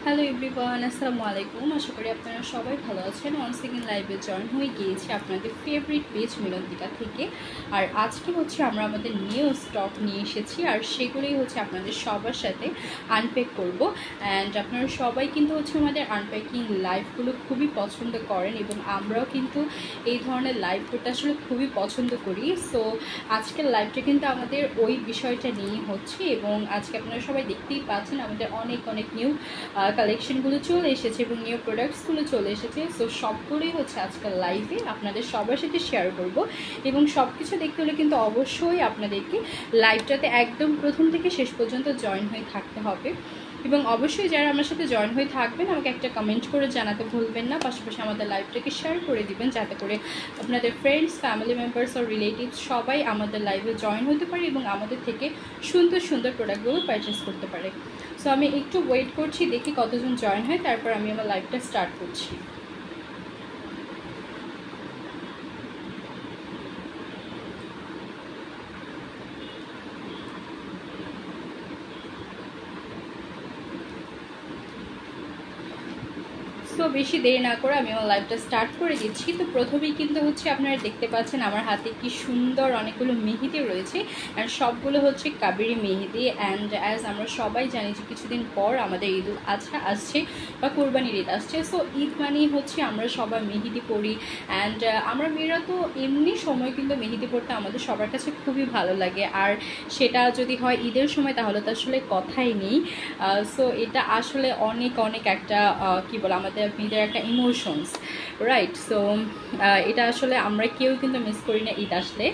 Hello everyone, আসসালামু আলাইকুম। আশা করি আপনারা সবাই ভালো আছেন। ওয়ান্স এগেইন লাইভে জয়েন হয়ে গিয়েছি আপনাদের ফেভারিট পেজ মিলন্তিকা থেকে। আর আজকে হচ্ছে আমরা আমাদের নিউ স্টক নিয়ে এসেছি, আর সেগুলোই হচ্ছে আপনাদের সবার সাথে আনপ্যাক করব। অ্যান্ড আপনারা সবাই কিন্তু হচ্ছে আমাদের আনপ্যাকিং লাইভগুলো খুবই পছন্দ করেন, এবং আমরাও কিন্তু এই ধরনের লাইভ করতে আসলে খুবই পছন্দ করি। সো আজকের লাইভটা কিন্তু আমাদের ওই বিষয়টা নিয়ে হচ্ছে, এবং আজকে আপনারা সবাই দেখতেই পাচ্ছেন আমাদের অনেক অনেক নিউ কালেকশনগুলো চলে এসেছে এবং নিউ প্রোডাক্টসগুলো চলে এসেছে। সো সবগুলোই হচ্ছে আজকাল লাইভে আপনাদের সবার সাথে শেয়ার করব, এবং সব কিছু দেখতে হলে কিন্তু অবশ্যই আপনাদেরকে লাইভটাতে একদম প্রথম থেকে শেষ পর্যন্ত জয়েন হয়ে থাকতে হবে। এবং অবশ্যই যারা আমার সাথে জয়েন হয়ে থাকবেন আমাকে একটা কমেন্ট করে জানাতে ভুলবেন না, পাশাপাশি আমাদের লাইভটাকে শেয়ার করে দিবেন যাতে করে আপনাদের ফ্রেন্ডস, ফ্যামিলি মেম্বার্স আর রিলেটিভস সবাই আমাদের লাইভে জয়েন হতে পারে এবং আমাদের থেকে সুন্দর সুন্দর প্রোডাক্টগুলো পারচেস করতে পারে। সো আমি একটু ওয়েট করছি, দেখি কতজন জয়েন হয়, তারপর আমি আমার লাইভটা স্টার্ট করছি। সো বেশি দেরি না করে আমি আমার লাইভটা স্টার্ট করে দিচ্ছি। তো প্রথমেই কিন্তু হচ্ছে আপনারা দেখতে পাচ্ছেন আমার হাতে কি সুন্দর অনেকগুলো মেহেদি রয়েছে, অ্যান্ড সবগুলো হচ্ছে কাবেরি মেহেদি। অ্যান্ড অ্যাজ আমরা সবাই জানি যে কিছুদিন পর আমাদের ঈদ উল আজহা আসছে বা কোরবানির ঈদ আসছে। সো ঈদ মানেই হচ্ছে আমরা সবাই মেহেদি পরি, অ্যান্ড আমরা মেয়েরা তো এমনি সময় কিন্তু মেহেদি পরতে আমাদের সবার কাছে খুবই ভালো লাগে, আর সেটা যদি হয় ঈদের সময় তাহলে তো আসলে কথাই নেই। সো এটা আসলে অনেক অনেক একটা কী বলে আমাদের মেয়েদের একটা ইমোশনস, রাইট? সো এটা আসলে আমরা কেউ কিন্তু মিস করি না ঈদ আসলে।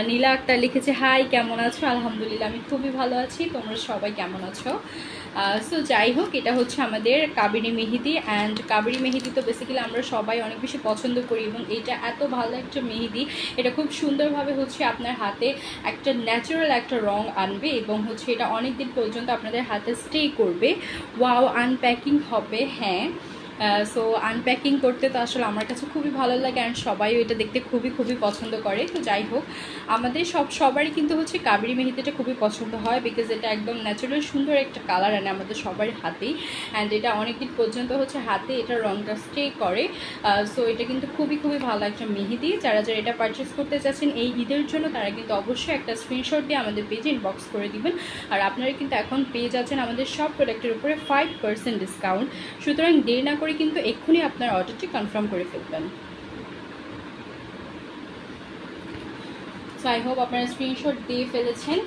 নীলা আক্তার লিখেছে, হাই কেমন আছো? আলহামদুলিল্লাহ আমি খুবই ভালো আছি, তোমরা সবাই কেমন আছো? সো যাই হোক, এটা হচ্ছে আমাদের কাবেরি মেহেদি। অ্যান্ড কাবেরি মেহেদি তো বেসিক্যালি আমরা সবাই অনেক বেশি পছন্দ করি, এবং এটা এত ভালো একটা মেহেদি, এটা খুব সুন্দরভাবে হচ্ছে আপনার হাতে একটা ন্যাচারাল একটা রং আনবে, এবং হচ্ছে এটা অনেক দিন পর্যন্ত আপনাদের হাতে স্টে করবে। ওয়াও, আনপ্যাকিং হবে, হ্যাঁ। সো আনপ্যাকিং করতে তো আসলে আমার কাছে খুবই ভালো লাগে, অ্যান্ড সবাইও এটা দেখতে খুবই খুবই পছন্দ করে। তো যাই হোক, আমাদের সবারই কিন্তু হচ্ছে কাবেরি মেহেদিটা খুবই পছন্দ হয়, বিকজ এটা একদম ন্যাচারাল সুন্দর একটা কালার আনে আমাদের সবার হাতেই, অ্যান্ড এটা অনেক দিন পর্যন্ত হচ্ছে হাতে এটা রংটা স্টে করে। সো এটা কিন্তু খুবই খুবই ভালো একটা মেহেদি। যারা যারা এটা পারচেস করতে চাচ্ছেন এই ঈদের জন্য, তারা কিন্তু অবশ্যই একটা স্ক্রিনশট দিয়ে আমাদের পেজে ইনবক্স করে দিবেন। আর আপনারা কিন্তু এখন পেয়ে যাচ্ছেন আমাদের সব প্রোডাক্টের উপরে 5% ডিসকাউন্ট। সুতরাং দেরি না করে কিন্তু এক্ষুনি আপনার অর্ডারটি কনফার্ম করে ফেলবেন। সো আই হোপ আপনারা স্ক্রিনশট দিয়ে ফেলেছেন।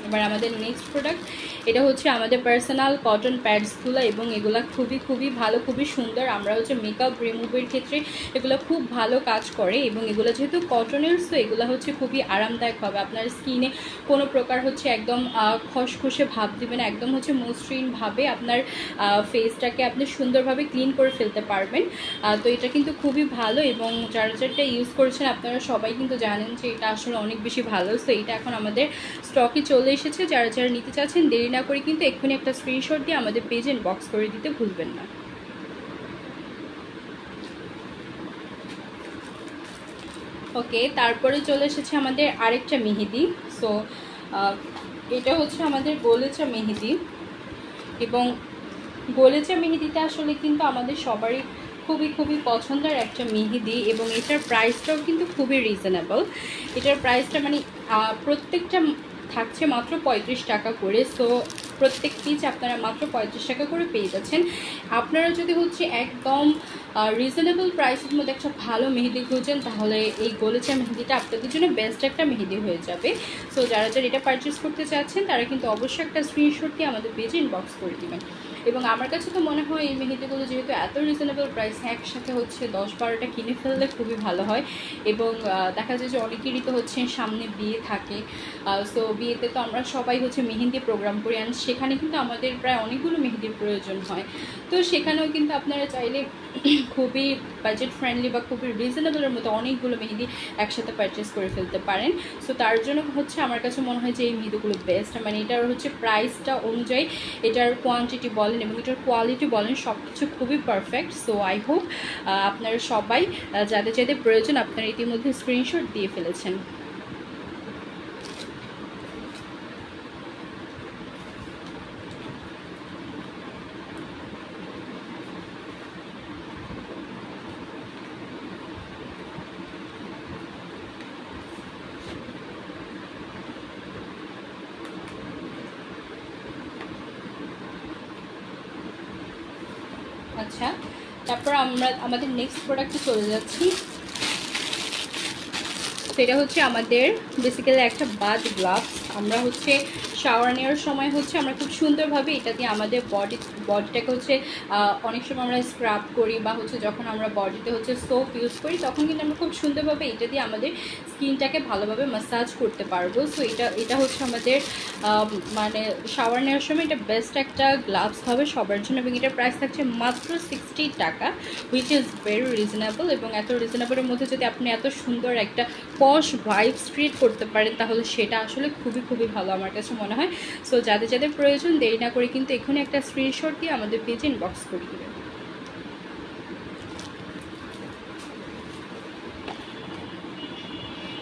এবার আমাদের নেক্সট প্রোডাক্ট, এটা হচ্ছে আমাদের পার্সোনাল কটন প্যাডসগুলো, এবং এগুলো খুবই খুবই ভালো, খুবই সুন্দর। আমরা হচ্ছে মেকআপ রিমুভের ক্ষেত্রে এগুলো খুব ভালো কাজ করে, এবং এগুলো যেহেতু কটনের, সো এগুলো হচ্ছে খুবই আরামদায়ক হবে। আপনার স্কিনে কোনো প্রকার হচ্ছে একদম খসখসে ভাব দিবে না, একদম হচ্ছে মসৃণভাবে আপনার ফেসটাকে আপনি সুন্দরভাবে ক্লিন করে ফেলতে পারবেন। তো এটা কিন্তু খুবই ভালো, এবং যারা যারা ইউজ করছেন আপনারা সবাই কিন্তু জানেন যে এটা আসলে অনেক বেশি ভালো। সো এটা এখন আমাদের স্টকে চলে এসেছে। যারা যারা নিতে চাচ্ছেন দেরি না করে কিন্তু এক্ষুনি একটা স্ক্রিনশট দিয়ে আমাদের পেজে ইনবক্স করে দিতে ভুলবেন না। ওকে, তারপরে চলে এসেছে আমাদের আরেকটা মেহেদি। সো এটা হচ্ছে আমাদের গোলেচা মেহেদি, এবং গোলেচা মেহেদিটা আসলে কিন্তু আমাদের সবারই খুবই খুবই পছন্দের একটা মেহেদি, এবং এটার প্রাইসটাও কিন্তু খুবই রিজনেবল। এটার প্রাইসটা মানে প্রত্যেকটা থাকছে মাত্র 35 টাকা করে। সো প্রত্যেক পিস আপনারা মাত্র 35 টাকা করে পেয়ে যাচ্ছেন। আপনারা যদি হচ্ছে একদম রিজনেবল প্রাইসের মধ্যে একটা ভালো মেহেদি খুঁজছেন, তাহলে এই গোলেচা মেহেদিটা আপনাদের জন্য বেস্ট একটা মেহেদি হয়ে যাবে। সো যারা যারা এটা পারচেস করতে চাচ্ছেন তারা কিন্তু অবশ্যই একটা স্ক্রিনশট দিয়ে আমাদের পেজে ইনবক্স করে দেবেন। এবং আমার কাছে তো মনে হয় এই মেহেদিগুলো যেহেতু এত রিজনেবল প্রাইস, একসাথে হচ্ছে 10-12টা কিনে ফেললে খুবই ভালো হয়। এবং দেখা যায় যে অনেকেরই তো হচ্ছে সামনে বিয়ে থাকে। সো বিয়েতে তো আমরা সবাই হচ্ছে মেহেদি প্রোগ্রাম করি, অ্যান্ড সেখানে কিন্তু আমাদের প্রায় অনেকগুলো মেহেদির প্রয়োজন হয়। তো সেখানেও কিন্তু আপনারা চাইলে খুবই বাজেট ফ্রেন্ডলি বা খুবই রিজনেবলের মতো অনেকগুলো মেহেদি একসাথে পারচেস করে ফেলতে পারেন। সো তার জন্য হচ্ছে আমার কাছে মনে হয় যে এই মেহেদিগুলো বেস্ট। মানে এটার হচ্ছে প্রাইসটা অনুযায়ী এটার কোয়ান্টিটি বলেন এবং এটার কোয়ালিটি বলেন সব কিছু খুবই পারফেক্ট। সো আই হোপ আপনারা সবাই যাদের যাদের প্রয়োজন আপনারা ইতিমধ্যে স্ক্রিনশট দিয়ে ফেলেছেন। তারপর আমরা আমাদের নেক্সট প্রোডাক্টে চলে যাচ্ছি। সেটা হচ্ছে আমাদের বেসিক্যালি একটা বাথ গ্লাভস। আমরা হচ্ছে শাওয়ার নেওয়ার সময় হচ্ছে আমরা খুব সুন্দরভাবে এটা দিয়ে আমাদের বডিটাকে হচ্ছে অনেক সময় আমরা স্ক্রাব করি বা হচ্ছে যখন আমরা বডিতে হচ্ছে সোপ ইউজ করি তখন কিন্তু আমরা খুব সুন্দরভাবে এটা দিয়ে আমাদের স্কিনটাকে ভালোভাবে ম্যাসাজ করতে পারবো। সো এটা হচ্ছে আমাদের মানে শাওয়ার নেওয়ার সময় এটা বেস্ট একটা গ্লাভস হবে সবার জন্য, এবং এটার প্রাইস থাকছে মাত্র 60 টাকা, হুইচ ইজ ভেরি রিজনেবল। এবং এত রিজনেবলের মধ্যে যদি আপনি এত সুন্দর একটা পশ ভাইবস ক্রিয়েট করতে পারেন তাহলে সেটা আসলে খুবই খুবই ভালো আমার কাছে মনে হয়। সো যাদের যাদের প্রয়োজন দেরি না করে কিন্তু এখানে একটা স্ক্রিনশট দিয়ে আমাদের পেজে ইনবক্স করে দেবেন।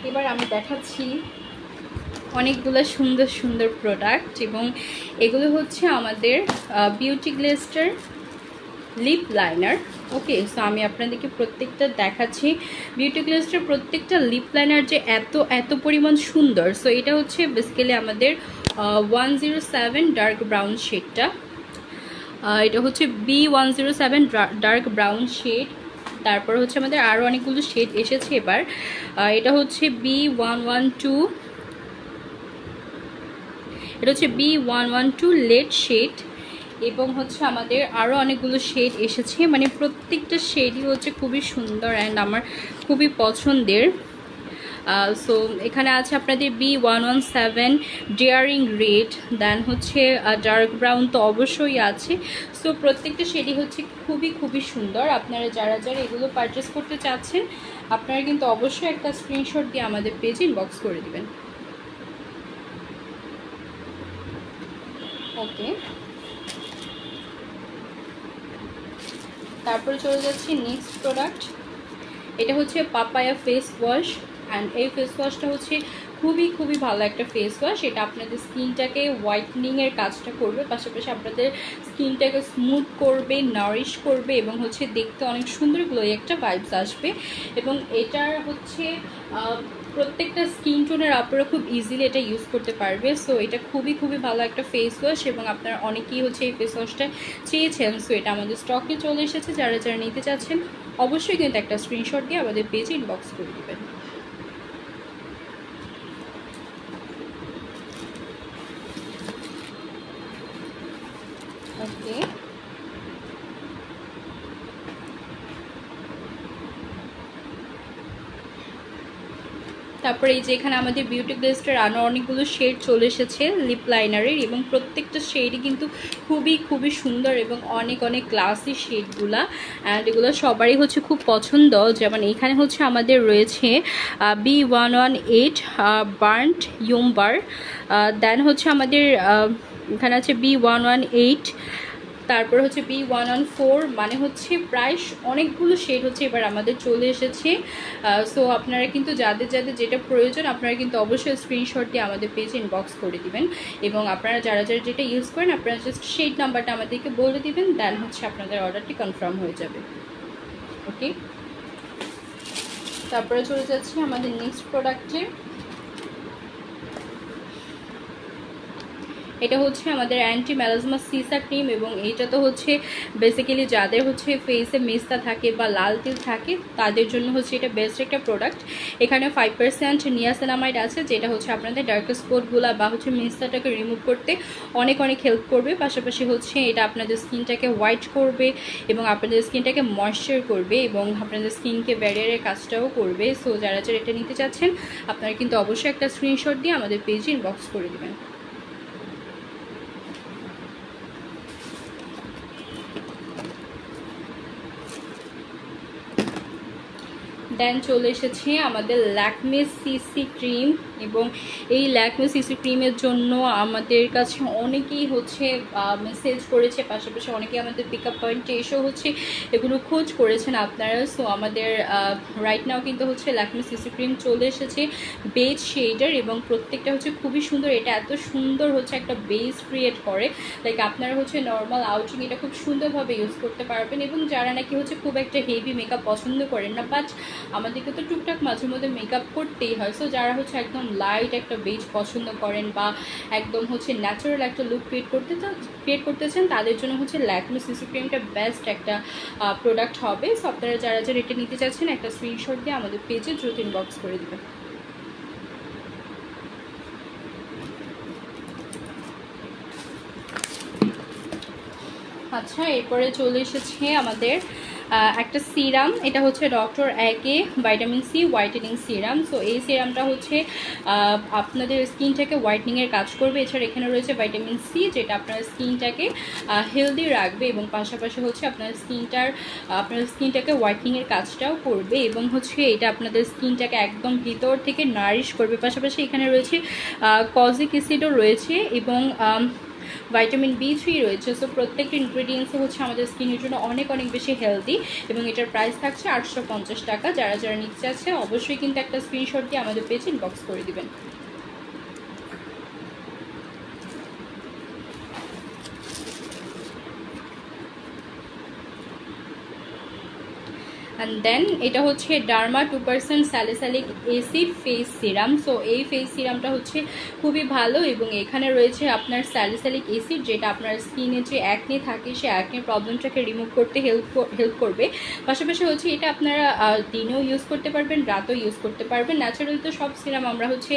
এবার আমি দেখাচ্ছি অনেকগুলো সুন্দর সুন্দর প্রোডাক্ট, এবং এগুলো হচ্ছে আমাদের বিউটি গ্লেস্টার লিপ লাইনার। ওকে, সো আমি আপনাদেরকে প্রত্যেকটা দেখাচ্ছি। বিউটি গ্লেস্টার প্রত্যেকটা লিপ লাইনার যে এত এত পরিমাণ সুন্দর। সো এটা হচ্ছে বেসিক্যালি আমাদের 107 ডার্ক ব্রাউন শেডটা, এটা হচ্ছে B107 ডার্ক ব্রাউন শেড। তারপর হচ্ছে আমাদের আরও অনেকগুলো শেড এসেছে এবার। এটা হচ্ছে B112, এটা হচ্ছে B112 লেড শেড, এবং হচ্ছে আমাদের আরও অনেকগুলো শেড এসেছে। মানে প্রত্যেকটা শেডই হচ্ছে খুবই সুন্দর অ্যান্ড আমার খুবই পছন্দের। সো এখানে আছে আপনাদের B117 ডেয়ারিং রেড, দেন হচ্ছে ডার্ক ব্রাউন তো অবশ্যই আছে। সো প্রত্যেকটা শেডই হচ্ছে খুবই খুবই সুন্দর। আপনারা যারা যারা এগুলো পারচেস করতে চাচ্ছেন আপনারা কিন্তু অবশ্যই একটা স্ক্রিনশট দিয়ে আমাদের পেজে ইনবক্স করে দিবেন। ওকে, তারপরে চলে যাচ্ছি নেক্সট প্রোডাক্ট। এটা হচ্ছে পাপায়া ফেস ওয়াশ, অ্যান্ড এই ফেস ওয়াশটা হচ্ছে খুবই খুবই ভালো একটা ফেস ওয়াশ। এটা আপনাদের স্কিনটাকে হোয়াইটনিংয়ের কাজটা করবে, পাশাপাশি আপনাদের স্কিনটাকে স্মুথ করবে, নারিশ করবে, এবং হচ্ছে দেখতে অনেক সুন্দর গ্লোই একটা ভাইবস আসবে। এবং এটার হচ্ছে প্রত্যেকটা স্কিন টোনের আপনারা খুব ইজিলি এটা ইউজ করতে পারবে। সো এটা খুবই খুবই ভালো একটা ফেস ওয়াশ, এবং আপনারা অনেকেই হচ্ছে এই ফেস ওয়াশটা চেয়েছেন। সো এটা আমাদের স্টকে চলে এসেছে। যারা যারা নিতে চাচ্ছেন অবশ্যই কিন্তু একটা স্ক্রিনশট দিয়ে আমাদের পেজে ইনবক্স করে দেবেন। ওকে, তারপরে এই যে এখানে আমাদের বিউটি গ্লেস্টার আরও অনেকগুলো শেড চলে এসেছে লিপ লাইনারের, এবং প্রত্যেকটা শেডই কিন্তু খুবই খুবই সুন্দর এবং অনেক অনেক ক্লাসি শেডগুলা, অ্যান্ড এগুলো সবারই হচ্ছে খুব পছন্দ। যেমন এখানে হচ্ছে আমাদের রয়েছে B118 বার্ন্ট ইউমবার, দেন হচ্ছে আমাদের এখানে আছে B118, তারপর হচ্ছে B114, মানে হচ্ছে প্রায় অনেকগুলো শেড হচ্ছে এবার আমাদের চলে এসেছে। সো আপনারা কিন্তু যাদের যাদের যেটা প্রয়োজন আপনারা কিন্তু অবশ্যই স্ক্রিনশট দিয়ে আমাদের পেজে ইনবক্স করে দিবেন, এবং আপনারা যারা যারা যেটা ইউজ করেন আপনারা জাস্ট শেড নাম্বারটা আমাদেরকে বলে দিবেন, দেন হচ্ছে আপনাদের অর্ডারটি কনফার্ম হয়ে যাবে। ওকে, তারপরে চলে যাচ্ছে আমাদের নেক্সট প্রোডাক্টে। এটা হচ্ছে আমাদের অ্যান্টি ম্যালাজমা সিসা ক্রিম, এবং এইটা তো হচ্ছে বেসিক্যালি যাদের হচ্ছে ফেসে মেস্তা থাকে বা লাল তিল থাকে তাদের জন্য হচ্ছে এটা বেস্ট একটা প্রোডাক্ট। এখানে 5% নিয়াসিনামাইড আছে, যেটা হচ্ছে আপনাদের ডার্ক স্পটগুলো বা হচ্ছে মেস্তাটাকে রিমুভ করতে অনেক অনেক হেল্প করবে। পাশাপাশি হচ্ছে এটা আপনাদের স্কিনটাকে হোয়াইট করবে এবং আপনাদের স্কিনটাকে ময়েশ্চার করবে, এবং আপনাদের স্কিনকে ব্যারিয়ারের কাজটাও করবে। সো যারা যারা এটা নিতে চাচ্ছেন আপনারা কিন্তু অবশ্যই একটা স্ক্রিনশট দিয়ে আমাদের পেজে ইনবক্স করে দেবেন। দেন চলে এসেছে আমাদের ল্যাকমে সিসি ক্রিম, এবং এই ল্যাকমে সিসি ক্রিমের জন্য আমাদের কাছে অনেকেই হচ্ছে মেসেজ করেছে, পাশাপাশি অনেকেই আমাদের পিক আপ পয়েন্টে এসেও হচ্ছে এগুলো খোঁজ করেছেন আপনারা। সো আমাদের রাইট নাও কিন্তু হচ্ছে ল্যাকমে সিসি ক্রিম চলে এসেছে বেজ শেডার, এবং প্রত্যেকটা হচ্ছে খুবই সুন্দর। এটা এত সুন্দর হচ্ছে একটা বেজ ক্রিয়েট করে, লাইক আপনারা হচ্ছে নর্মাল আউটিং এটা খুব সুন্দরভাবে ইউজ করতে পারবেন। এবং যারা নাকি হচ্ছে খুব একটা হেভি মেকআপ পছন্দ করেন না, বাট আমাদেরকে তো টুকটাক মাঝে মধ্যে মেকআপ করতেই হয়। সো যারা হচ্ছে একদম লাইট একটা বেজ পছন্দ করেন বা একদম হচ্ছে ন্যাচারাল একটা লুক ক্রিয়েট করতে চান তাদের জন্য হচ্ছে ল্যাকমে সিসি ক্রিমটা বেস্ট একটা প্রোডাক্ট হবে। সো আপনারা যারা যারা এটা নিতে চাচ্ছেন একটা স্ক্রিনশট দিয়ে আমাদের পেজে দ্রুত ইনবক্স করে দেবেন। আচ্ছা, এরপরে চলে এসেছে আমাদের একটা সিরাম। এটা হচ্ছে ডক্টর একে vitamin C whitening serum. So এই সিরামটা হচ্ছে আপনাদের স্কিনটাকে হোয়াইটনিংয়ের কাজ করবে। এছাড়া এখানে রয়েছে ভাইটামিন সি, যেটা আপনার স্কিনটাকে হেলদি রাখবে এবং পাশাপাশি হচ্ছে আপনার স্কিনটাকে হোয়াইটনিংয়ের কাজটাও করবে এবং হচ্ছে এটা আপনাদের স্কিনটাকে একদম ভিতর থেকে নারিশ করবে। পাশাপাশি এখানে রয়েছে কজিক অ্যাসিডও রয়েছে এবং ভাইটামিন B3 রয়েছে। সো প্রত্যেকটা ইনগ্রিডিয়েন্টসে হচ্ছে আমাদের স্কিনের জন্য অনেক অনেক বেশি হেলদি এবং এটার প্রাইস থাকছে 850 টাকা। যারা যারা নিতে চাচ্ছে অবশ্যই কিন্তু একটা স্ক্রিনশট দিয়ে আমাদের পেজে ইনবক্স করে দিবেন। অ্যান্ড দেন এটা হচ্ছে derma 2% salicylic acid face serum. So এই ফেস সিরামটা হচ্ছে খুবই ভালো এবং এখানে রয়েছে আপনার স্যালিসাইলিক অ্যাসিড, যেটা আপনার স্কিনে যে অ্যাকনে থাকে সেই অ্যাকনে প্রবলেমটাকে রিমুভ করতে হেল্প করবে। পাশাপাশি হচ্ছে এটা আপনারা দিনেও ইউজ করতে পারবেন, রাতেও ইউজ করতে পারবেন। ন্যাচারাল তো সব সিরাম আমরা হচ্ছে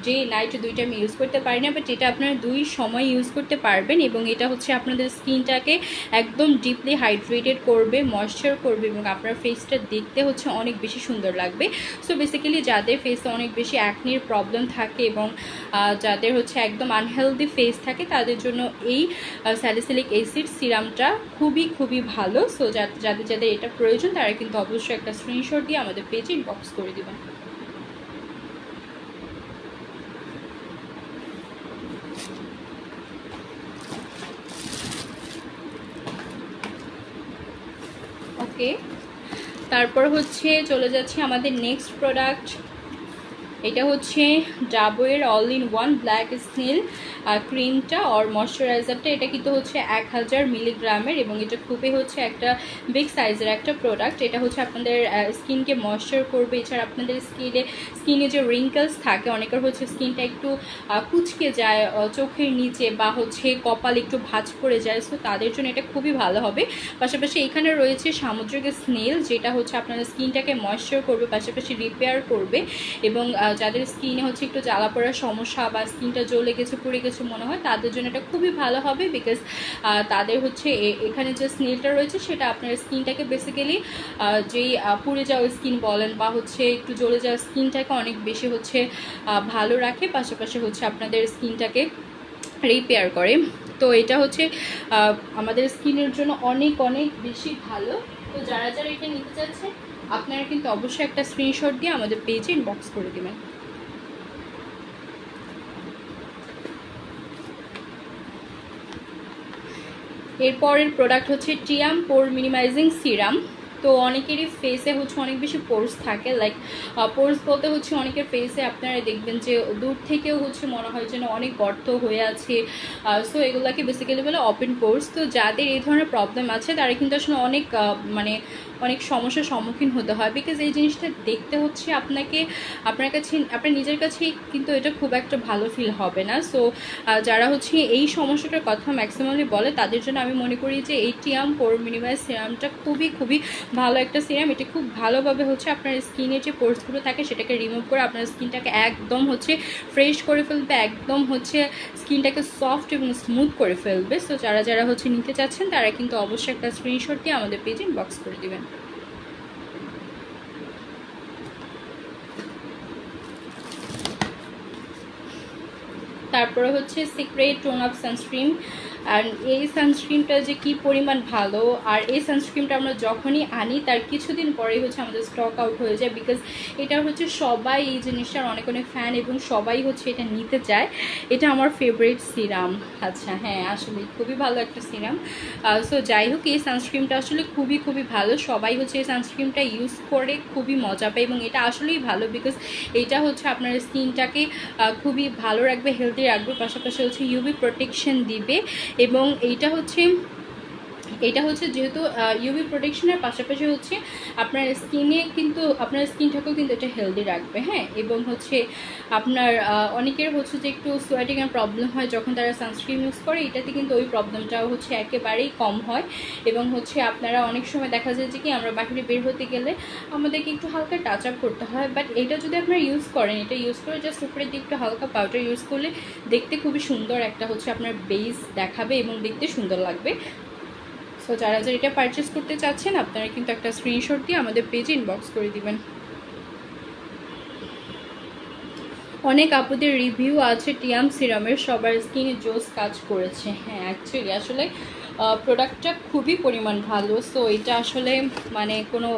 ডে নাইট 2 টাইম ইউজ করতে পারি না, বাট এটা আপনারা 2 সময় ইউজ করতে পারবেন এবং এটা হচ্ছে আপনাদের স্কিনটাকে একদম ডিপলি হাইড্রেটেড করবে, ময়েশ্চার করবে এবং আপনার ফেসটা দেখতে হচ্ছে অনেক বেশি সুন্দর লাগবে। সো বেসিক্যালি যাদের ফেসে অনেক বেশি অ্যাকনির প্রবলেম থাকে এবং যাদের হচ্ছে একদম আনহেলদি ফেস থাকে তাদের জন্য এই স্যালিসাইলিক অ্যাসিড সিরামটা খুবই ভালো। সো যাদের যাদের এটা প্রয়োজন তারা কিন্তু অবশ্যই একটা স্ক্রিনশট দিয়ে আমাদের পেজে ইনবক্স করে দেবেন। ওকে, তারপর হচ্ছে চলে যাচ্ছে আমাদের নেক্সট প্রোডাক্ট। এটা হচ্ছে ডাবরের all in one black snail ক্রিমটা আর ময়শ্চারাইজারটা। এটা কিন্তু হচ্ছে 1000 মিলিগ্রামের এবং এটা খুবই হচ্ছে একটা বিগ সাইজের একটা প্রোডাক্ট। এটা হচ্ছে আপনাদের স্কিনকে ময়শ্চার করবে। এছাড়া আপনাদের স্কিনে যে রিঙ্কেলস থাকে, অনেকের হচ্ছে স্কিনটা একটু কুচকে যায় চোখের নিচে বা হচ্ছে কপাল একটু ভাঁজ পড়ে যায়, সো তাদের জন্য এটা খুবই ভালো হবে। পাশাপাশি এখানে রয়েছে সামুদ্রিক স্নেল, যেটা হচ্ছে আপনাদের স্কিনটাকে ময়শ্চার করবে, পাশাপাশি রিপেয়ার করবে এবং যাদের স্কিনে হচ্ছে একটু জ্বালা পড়ার সমস্যা বা স্কিনটা জ্বলে গেছে পুড়ে গেছে মনে হয় তাদের জন্য এটা খুবই ভালো হবে। বিকজ তাদের হচ্ছে এখানে যে স্নেলটা রয়েছে সেটা আপনার স্কিনটাকে বেসিক্যালি যেই পুড়ে যাওয়া স্কিন বলেন বা হচ্ছে একটু জ্বলে যাওয়া স্কিনটাকে অনেক বেশি হচ্ছে ভালো রাখে, পাশাপাশি হচ্ছে আপনাদের স্কিনটাকে রিপেয়ার করে। তো এটা হচ্ছে আমাদের স্কিনের জন্য অনেক বেশি ভালো। তো যারা যারা এটা নিতে চাচ্ছে আপনারা কিন্তু অবশ্যই একটা স্ক্রিনশট দিয়ে আমাদের পেজে ইনবক্স করে দেবেন। এরপরের প্রোডাক্ট হচ্ছে টিয়াম পোর মিনিমাইজিং সিরাম। তো অনেকেরই ফেসে হচ্ছে অনেক বেশি পোর্স থাকে, লাইক পোর্স বলতে হচ্ছে অনেকের ফেসে আপনারা দেখবেন যে দূর থেকেও হচ্ছে মনে হয় যেন অনেক গর্ত হয়ে আছে। সো এগুলাকে বেসিক্যালি বলে ওপেন পোর্স। তো যাদের এই ধরনের প্রবলেম আছে তারা কিন্তু আসলে অনেক সমস্যার সম্মুখীন হতে হয়, বিকজ এই জিনিসটা দেখতে হচ্ছে আপনার নিজের কাছেই কিন্তু এটা খুব একটা ভালো ফিল হবে না। সো যারা হচ্ছে এই সমস্যাটার কথা ম্যাক্সিমামলি বলে তাদের জন্য আমি মনে করি যে এই টিয়াম পোর মিনিমাইজ সিরামটা খুবই ভালো একটা সিরাম। এটা খুব ভালোভাবে হচ্ছে আপনার স্কিনে যে পোর্সগুলো থাকে সেটাকে রিমুভ করে আপনার স্কিনটাকে একদম হচ্ছে ফ্রেশ করে ফেলবে, একদম হচ্ছে স্কিনটাকে সফট এবং স্মুথ করে ফেলবে। সো যারা যারা হচ্ছে নিতে চাচ্ছেন তারা কিন্তু অবশ্যই একটা স্ক্রিনশট দিয়ে আমাদের পেজে ইনবক্স করে দেবেন। তারপরে হচ্ছে সিক্রেট টোন আপ সানস্ক্রিন। আর এই সানস্ক্রিনটা যে কি পরিমাণ ভালো, আর এই সানস্ক্রিনটা আমরা যখনই আনি তার কিছুদিন পরেই হচ্ছে আমাদের স্টক আউট হয়ে যায়, বিকজ এটা হচ্ছে সবাই এই জিনিসটার অনেক ফ্যান এবং সবাই হচ্ছে এটা নিতে চায়। এটা আমার ফেভারিট সিরাম। আচ্ছা হ্যাঁ, আসলে খুবই ভালো একটা সিরাম। সো যাই হোক, এই সানস্ক্রিনটা আসলে খুবই ভালো। সবাই হচ্ছে এই সানস্ক্রিনটা ইউজ করে খুবই মজা পায় এবং এটা আসলেই ভালো, বিকজ এটা হচ্ছে আপনার স্কিনটাকে খুবই ভালো রাখবে, হেলদি রাখবে, পাশাপাশি হচ্ছে ইউভি প্রোটেকশন দিবে এবং এইটা হচ্ছে এটা হচ্ছে যেহেতু ইউভি প্রোটেকশনের পাশাপাশি হচ্ছে আপনার স্কিনে কিন্তু আপনার স্কিনটাকেও কিন্তু এটা হেলদি রাখবে, হ্যাঁ। এবং হচ্ছে আপনার অনেকের হচ্ছে যে একটু সোয়েটিংয়ের প্রবলেম হয় যখন তারা সানস্ক্রিন ইউজ করে, এটাতে কিন্তু ওই প্রবলেমটাও হচ্ছে একেবারেই কম হয়। এবং হচ্ছে আপনারা অনেক সময় দেখা যায় যে কি আমরা বাইরে বের হতে গেলে আমাদেরকে একটু হালকা টাচ আপ করতে হয়, বাট এটা যদি আপনারা ইউজ করেন, এটা ইউজ করে জাস্ট উপরে দিয়ে একটু হালকা পাউডার ইউজ করলে দেখতে খুবই সুন্দর একটা হচ্ছে আপনার বেস দেখাবে এবং দেখতে সুন্দর লাগবে। সো যারা যারা এটা পারচেস করতে চাচ্ছেন আপনারা কিন্তু একটা স্ক্রিনশট দিয়ে আমাদের পেজে ইনবক্স করে দিবেন। অনেক আপুদের রিভিউ আছে টিয়াম সিরামের, সবার স্কিনে জোস কাজ করেছে। হ্যাঁ, অ্যাকচুয়ালি আসলে প্রোডাক্টটা খুবই পরিমাণ ভালো। সো এটা আসলে মানে কোনো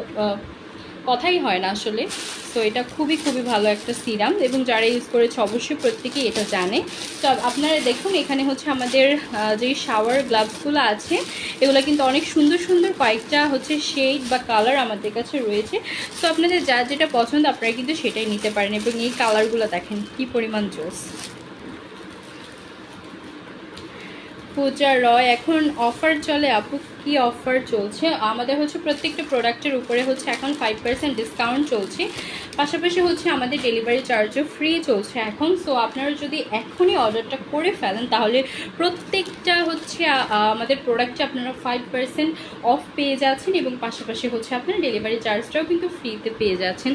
কথাই হয় না আসলে। সো এটা খুবই ভালো একটা সিরাম এবং যারা ইউজ করেছে অবশ্যই প্রত্যেকেই এটা জানে। তো আপনারা দেখুন এখানে হচ্ছে আমাদের যেই শাওয়ার গ্লাভসগুলো আছে এগুলো কিন্তু অনেক সুন্দর সুন্দর কয়েকটা হচ্ছে শেড বা কালার আমাদের কাছে রয়েছে। সো আপনাদের যা যেটা পছন্দ আপনারা কিন্তু সেটাই নিতে পারেন। এবং এই কালারগুলো দেখেন কি পরিমাণ জোস। পূজা রয়, এখন অফার চলে আপু, কি অফার চলছে? আমাদের হচ্ছে প্রত্যেকটা প্রোডাক্টের উপরে হচ্ছে এখন 5% ডিসকাউন্ট চলছে, পাশাপাশি হচ্ছে আমাদের ডেলিভারি চার্জও ফ্রি চলছে এখন। সো আপনারা যদি এখনই অর্ডারটা করে ফেলেন তাহলে প্রত্যেকটা হচ্ছে আমাদের প্রোডাক্টে আপনারা 5% অফ পেয়ে যাচ্ছেন এবং পাশাপাশি হচ্ছে আপনার ডেলিভারি চার্জটাও কিন্তু ফ্রিতে পেয়ে যাচ্ছেন।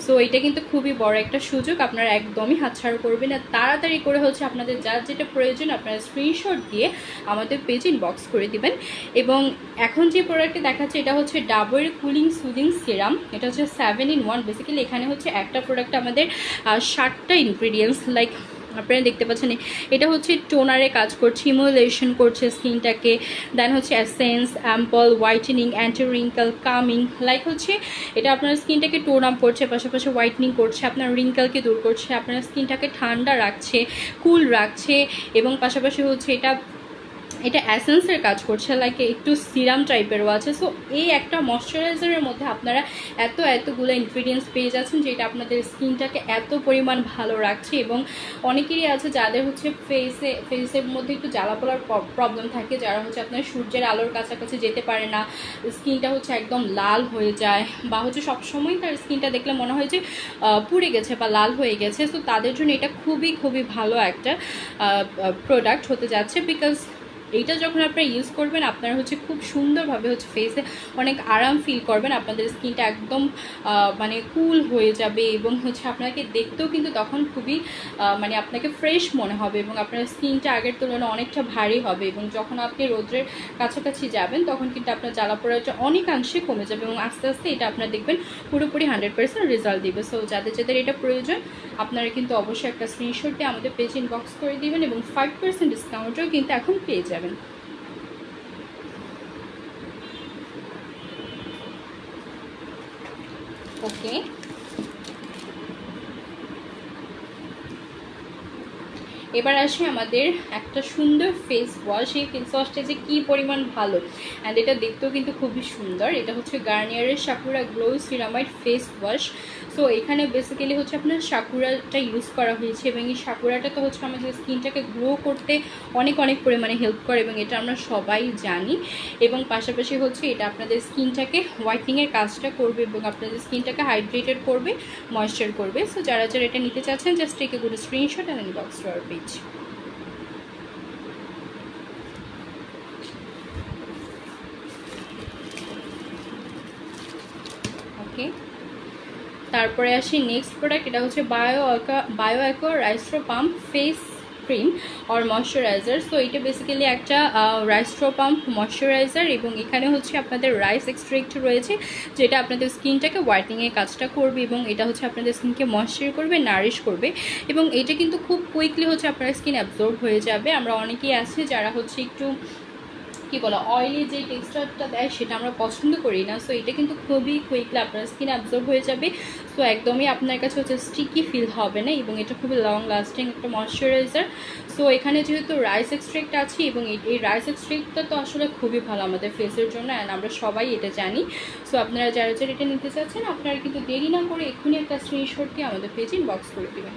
সো এটা কিন্তু খুবই বড় একটা সুযোগ, আপনারা একদমই হাতছাড়া করবেন না। তাড়াতাড়ি করে হচ্ছে আপনাদের যার যেটা প্রয়োজন আপনারা স্ক্রিনশট দিয়ে আমাদের পেজ ইনবক্স করে দিবেন। এবং এখন যে প্রোডাক্টটি দেখাচ্ছে এটা হচ্ছে ডাবর কুলিং সুদিং সিরাম, এটা হচ্ছে 7-in-1। বেসিক্যালি এখানে হচ্ছে একটা প্রোডাক্ট আমাদের 7টা ইনগ্রিডিয়েন্টস, লাইক আপনারা দেখতে পাচ্ছেন এটা হচ্ছে টোনারে কাজ করছে, ইমুলেশন করছে স্কিনটাকে, দেন হচ্ছে essence, ample, whitening, anti wrinkle, coming, like হচ্ছে এটা আপনার স্কিনটাকে টোন আপ করছে, পাশাপাশি হোয়াইটনিং করছে, আপনার রিঙ্কেলকে দূর করছে, আপনার স্কিনটাকে ঠান্ডা রাখছে, কুল রাখছে এবং পাশাপাশি হচ্ছে এটা অ্যাসেন্সের কাজ করছে, লাইক একটু সিরাম টাইপেরও আছে। সো এই একটা ময়শ্চারাইজারের মধ্যে আপনারা এতগুলো ইনগ্রিডিয়েন্টস পেয়ে যাচ্ছেন যেটা আপনাদের স্কিনটাকে এত পরিমাণ ভালো রাখছে। এবং অনেকেরই আছে যাদের হচ্ছে ফেসের মধ্যে একটু জ্বালাপোলার প্রবলেম থাকে, যারা হচ্ছে আপনার সূর্যের আলোর কাছাকাছি যেতে পারে না, স্কিনটা হচ্ছে একদম লাল হয়ে যায় বা হচ্ছে সবসময় তার স্কিনটা দেখলে মনে হয় যে পুড়ে গেছে বা লাল হয়ে গেছে। সো তাদের জন্য এটা খুবই ভালো একটা প্রোডাক্ট হতে যাচ্ছে, বিকজ এইটা যখন আপনারা ইউজ করবেন আপনারা হচ্ছে খুব সুন্দরভাবে হচ্ছে ফেসে অনেক আরাম ফিল করবেন, আপনাদের স্কিনটা একদম মানে কুল হয়ে যাবে এবং হচ্ছে আপনাকে দেখতেও কিন্তু তখন খুবই মানে আপনাকে ফ্রেশ মনে হবে এবং আপনার স্কিনটা আগের তুলনায় অনেকটা ভারী হবে। এবং যখন আপনি রোদ্রের কাছাকাছি যাবেন তখন কিন্তু আপনার জ্বালাপোড়াটা অনেকাংশে কমে যাবে এবং আস্তে আস্তে এটা আপনারা দেখবেন পুরোপুরি 100% রেজাল্ট দিবে। সো যাদের এটা প্রয়োজন আপনারা কিন্তু অবশ্যই একটা স্ক্রিনশট দিয়ে আমাদের পেজ ইনবক্স করে দিবেন এবং 5% ডিসকাউন্টও কিন্তু এখন পেয়ে যাবেন। ওকে, এবার আসি আমাদের একটা সুন্দর ফেস ওয়াশ। এই ফেস ওয়াশটা যে কী পরিমাণ ভালো অ্যান্ড এটা দেখতেও কিন্তু খুবই সুন্দর। এটা হচ্ছে গার্নিয়ারের sakura glow ceramide face wash. So এখানে বেসিক্যালি হচ্ছে আপনার সাকুরাটা ইউজ করা হয়েছে এবং এই সাকুরাটা তো হচ্ছে আমাদের স্কিনটাকে গ্লো করতে অনেক পরিমাণে হেল্প করে এবং এটা আমরা সবাই জানি। এবং পাশাপাশি হচ্ছে এটা আপনাদের স্কিনটাকে হোয়াইটনিংয়ের কাজটা করবে এবং আপনাদের স্কিনটাকে হাইড্রেটেড করবে, ময়েশ্চার করবে। সো যারা এটা নিতে চাচ্ছেন just take a good screenshot and inbox to our page. Okay, তারপরে আসি নেক্সট প্রোডাক্ট। এটা হচ্ছে bio aqua rice raw pump face cream or moisturizer. So এটা বেসিক্যালি একটা রাইস্ট্রো পাম্প ময়শ্চারাইজার এবং এখানে হচ্ছে আপনাদের রাইস এক্সট্রাক্ট রয়েছে যেটা আপনাদের স্কিনটাকে হোয়াইটনিংয়ের কাজটা করবে এবং এটা হচ্ছে আপনাদের স্কিনকে ময়শ্চার করবে, নারিশ করবে এবং এটা কিন্তু খুব কুইকলি হচ্ছে আপনার স্কিন অ্যাবজর্ব হয়ে যাবে। আমরা অনেকেই আছে যারা হচ্ছে একটু কী বলো অয়েলি যে টেক্সচারটা দেয় সেটা আমরা পছন্দ করি না। সো এটা কিন্তু খুবই কুইকলি আপনার স্কিন অ্যাবজর্ব হয়ে যাবে। সো একদমই আপনার কাছে হচ্ছে স্টিকি ফিল হবে না এবং এটা খুবই লং লাস্টিং একটা ময়শ্চারাইজার। সো এখানে যেহেতু রাইস এক্সট্রাক্ট আছে এবং এই রাইস এক্সট্রাক্টটা তো আসলে খুবই ভালো আমাদের ফেসের জন্য অ্যান্ড আমরা সবাই এটা জানি। সো আপনারা যারা এটা নিতে চাচ্ছেন আপনারা কিন্তু দেরি না করে এক্ষুনি একটা স্ক্রিনশট দিয়ে আমাদের পেজে ইনবক্স করে দেবেন।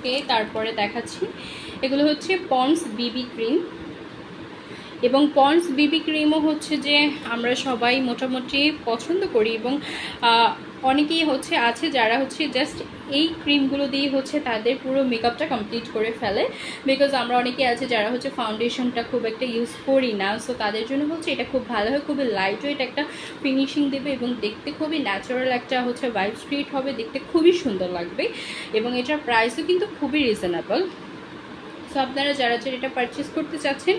ওকে, তারপরে দেখাচ্ছি এগুলো হচ্ছে পন্ডস বিবি ক্রিম। এবং পন্ডস বিবি ক্রিমও হচ্ছে যে আমরা সবাই মোটামুটি পছন্দ করি, এবং অনেকেই হচ্ছে আছে যারা হচ্ছে জাস্ট এই ক্রিমগুলো দিয়ে হচ্ছে তাদের পুরো মেকআপটা কমপ্লিট করে ফেলে। বিকজ আমরা অনেকেই আছে যারা হচ্ছে ফাউন্ডেশনটা খুব একটা ইউজ করি না, সো তাদের জন্য হচ্ছে এটা খুব ভালো হয়, খুবই লাইট ওয়েট একটা ফিনিশিং দেবে এবং দেখতে খুবই ন্যাচারাল একটা হচ্ছে ভাইবস ক্রিয়েট হবে, দেখতে খুবই সুন্দর লাগবে। এবং এটার প্রাইসও কিন্তু খুবই রিজনেবল। সো আপনারা যারা যারা এটা পারচেস করতে চাচ্ছেন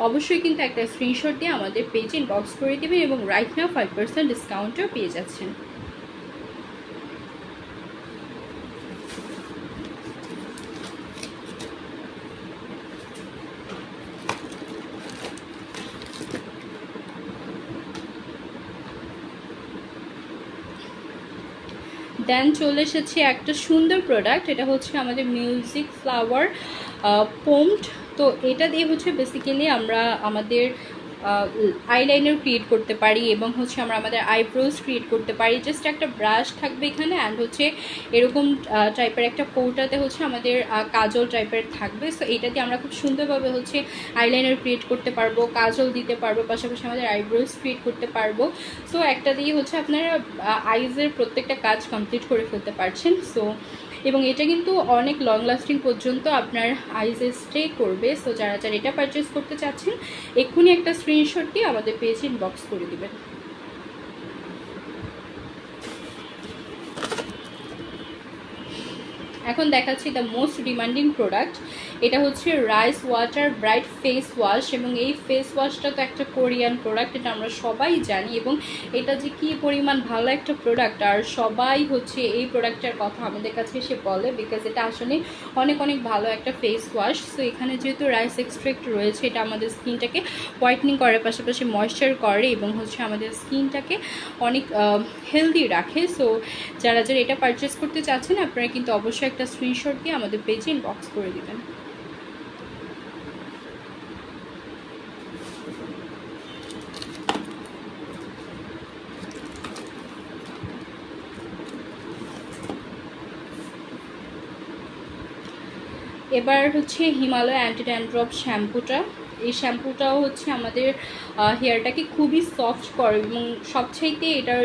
অবশ্যই কিন্তু একটা স্ক্রিনশট দিয়ে আমাদের পেজে ইনবক্স করে দেবেন, এবং রাইট নাও 5% ডিসকাউন্টও পেয়ে যাচ্ছেন। দেন চলে এসেছে একটা সুন্দর প্রোডাক্ট, এটা হচ্ছে আমাদের মিউজিক ফ্লাওয়ার পোমড। তো এটা দিয়ে হচ্ছে বেসিক্যালি আমরা আমাদের আইলাইনার ক্রিয়েট করতে পারি, এবং হচ্ছে আমরা আমাদের আইব্রোজ ক্রিয়েট করতে পারি। জাস্ট একটা ব্রাশ থাকবে এখানে, অ্যান্ড হচ্ছে এরকম টাইপের একটা কৌটাতে হচ্ছে আমাদের কাজল টাইপের থাকবে। সো এটা দিয়ে আমরা খুব সুন্দরভাবে হচ্ছে আইলাইনার ক্রিয়েট করতে পারবো, কাজল দিতে পারবো, পাশাপাশি আমাদের আইব্রোজ ক্রিয়েট করতে পারবো। সো একটা দিয়ে হচ্ছে আপনারা আইজের প্রত্যেকটা কাজ কমপ্লিট করে ফেলতে পারছেন। সো এবং এটা কিন্তু অনেক লং লাস্টিং পর্যন্ত আপনার আইসে স্টে করবে। সো যারা যারা এটা পারচেস করতে চাচ্ছেন এক্ষুনি একটা স্ক্রিনশট দিয়ে আমাদের পেজে ইনবক্স করে দিবেন। এখন দেখাচ্ছি দ্য মোস্ট ডিমান্ডিং প্রোডাক্ট, এটা হচ্ছে rice water bright face wash. এবং এই ফেস ওয়াশটা তো একটা কোরিয়ান প্রোডাক্ট, এটা আমরা সবাই জানি, এবং এটা যে কী পরিমাণ ভালো একটা প্রোডাক্ট, আর সবাই হচ্ছে এই প্রোডাক্টটার কথা আমাদের কাছে এসে বলে, বিকজ এটা আসলে অনেক অনেক ভালো একটা ফেস ওয়াশ। সো এখানে যেহেতু রাইস এক্সট্রাক্ট রয়েছে, এটা আমাদের স্কিনটাকে হোয়াইটনিং করে, পাশাপাশি ময়েশ্চার করে, এবং হচ্ছে আমাদের স্কিনটাকে অনেক হেলদি রাখে। সো যারা যারা এটা পারচেস করতে চাচ্ছেন আপনারা কিন্তু অবশ্যই একটা স্ক্রিনশট দিয়ে আমাদের পেজে ইনবক্স করে দিবেন। এবার হচ্ছে হিমালয় অ্যান্টি ড্যান্ড্রফ শ্যাম্পুটা। এই শ্যাম্পুটাও হচ্ছে আমাদের হেয়ারটাকে খুবই সফট করে, এবং সবচাইতে এটার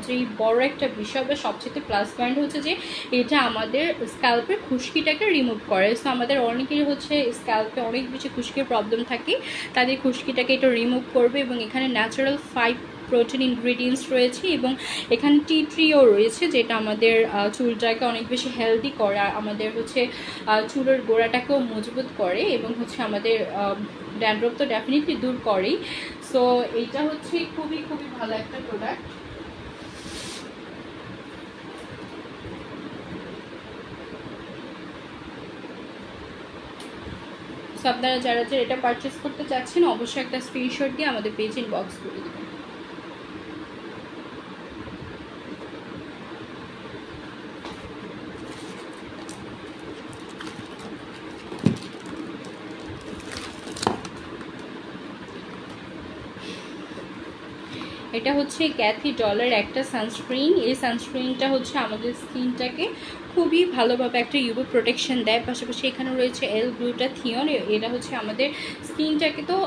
যেই বড় একটা বিষয় বা সবচাইতে প্লাস পয়েন্ট হচ্ছে যে এটা আমাদের স্ক্যাল্পের খুশকিটাকে রিমুভ করে। সো আমাদের অনেকেরই হচ্ছে স্ক্যাল্পে অনেক বেশি খুশকির প্রবলেম থাকে, তাদের খুশকিটাকে এটা রিমুভ করবে। এবং এখানে ন্যাচারাল 5 প্রোটিন ইনগ্রিডিয়েন্টস রয়েছে, এবং এখানে টি ট্রিও রয়েছে, যেটা আমাদের চুলটাকে অনেক বেশি হেলদি করে, আর আমাদের হচ্ছে চুলের গোড়াটাকেও মজবুত করে, এবং হচ্ছে আমাদের ড্যান্ড্রফ তো ডেফিনেটলি দূর করেই। সো এইটা হচ্ছে খুবই খুবই ভালো একটা প্রোডাক্ট। সো আপনারা যারা যারা এটা পারচেস করতে চাচ্ছেন অবশ্যই একটা স্ক্রিনশট দিয়ে আমাদের পেজে ইনবক্স করে দেবেন। এটা হচ্ছে ক্যাথি ডলার একটা সানস্ক্রিন। এই সানস্ক্রিনটা হচ্ছে আমাদের স্কিনটাকে খুবই ভালোভাবে একটা ইউভি প্রোটেকশন দেয়, পাশাপাশি এখানে রয়েছে এল গ্লুটাথিয়ন। এটা হচ্ছে আমাদের স্কিনটাকে তো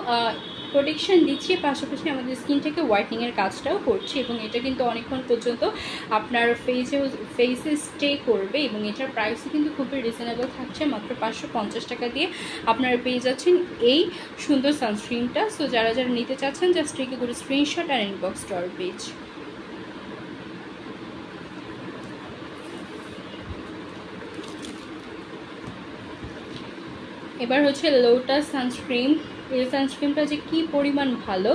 প্রোটেকশন দিচ্ছে, পাশাপাশি আমাদের স্কিনটাকে হোয়াইটনিংয়ের কাজটাও করছে, এবং এটা কিন্তু অনেকক্ষণ পর্যন্ত আপনার ফেসে স্টে করবে। এবং এটার প্রাইসও কিন্তু খুবই রিজনেবল থাকছে, মাত্র 550 টাকা দিয়ে আপনারা পেয়ে যাচ্ছেন এই সুন্দর সানস্ক্রিনটা। সো যারা যারা নিতে চাচ্ছেন just take a good screenshot আর ইনবক্স টু আওয়ার পেজ। এবার হচ্ছে লোটাস সানস্ক্রিন। এই সানস্ক্রিনটা যে কী পরিমাণ ভালো,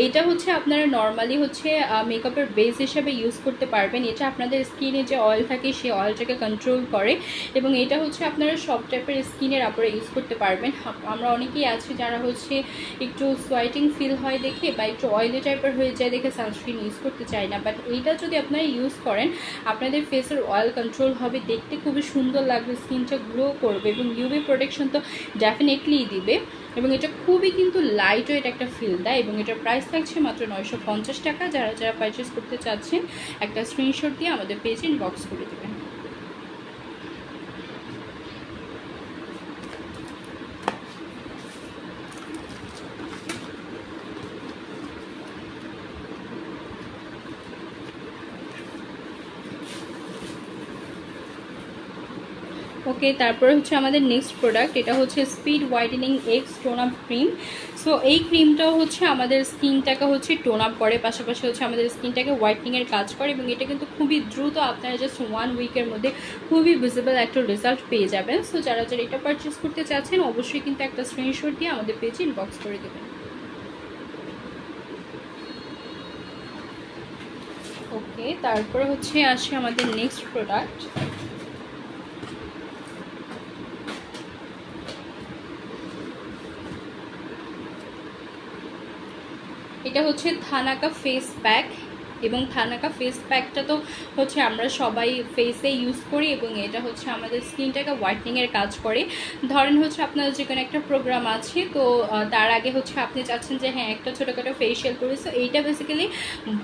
এটা হচ্ছে আপনারা নর্মালি হচ্ছে মেকআপের বেস হিসাবে ইউজ করতে পারবেন। এটা আপনাদের স্কিনে যে অয়েল থাকে সেই অয়েলটাকে কন্ট্রোল করে, এবং এটা হচ্ছে আপনারা সব টাইপের স্কিনের আপনারা ইউজ করতে পারবেন। আমরা অনেকেই আছি যারা হচ্ছে একটু সোয়াইটিং ফিল হয় দেখে, বা একটু অয়েলি টাইপের হয়ে যায় দেখে সানস্ক্রিন ইউজ করতে চাই না, বাট এইটা যদি আপনারা ইউজ করেন আপনাদের ফেসের অয়েল কন্ট্রোল হবে, দেখতে খুবই সুন্দর লাগবে, স্কিনটা গ্লো করবে, এবং ইউভি প্রোটেকশন তো ডেফিনেটলি দিবে। এবং এটা খুবই কিন্তু লাইট ওয়েট একটা ফিল দেয়, এবং এটার প্রাইস থাকছে মাত্র 950 টাকা। যারা যারা পারচেস করতে চাচ্ছেন একটা স্ক্রিনশট দিয়ে আমাদের পেজে ইনবক্স করে দেবেন। ওকে, তারপরে হচ্ছে আমাদের নেক্সট প্রোডাক্ট, এটা হচ্ছে speed whitening x tone up cream. So এই ক্রিমটাও হচ্ছে আমাদের স্কিনটাকে হচ্ছে টোন আপ করে, পাশাপাশি হচ্ছে আমাদের স্কিনটাকে হোয়াইটেনিংয়ের কাজ করে, এবং এটা কিন্তু খুবই দ্রুত আপনারা জাস্ট 1 উইকের মধ্যে খুবই ভিজিবল একটা রেজাল্ট পেয়ে যাবেন। সো যারা যারা এটা পারচেস করতে চাচ্ছেন অবশ্যই কিন্তু একটা স্ক্রিনশট দিয়ে আমাদের পেজে ইনবক্স করে দেবেন। ওকে, তারপরে হচ্ছে আসে আমাদের নেক্সট প্রোডাক্ট। এটা হচ্ছে থানাকা ফেস প্যাক, এবং থানাকা ফেস প্যাকটা তো হচ্ছে আমরা সবাই ফেসে ইউজ করি, এবং এটা হচ্ছে আমাদের স্কিনটাকে হোয়াইটনিংয়ের কাজ করে। ধরেন হচ্ছে আপনার যে কোনো একটা প্রোগ্রাম আছে, তো তার আগে হচ্ছে আপনি চাচ্ছেন যে হ্যাঁ একটা ছোটোখাটো ফেসিয়াল করি, সো এইটা বেসিক্যালি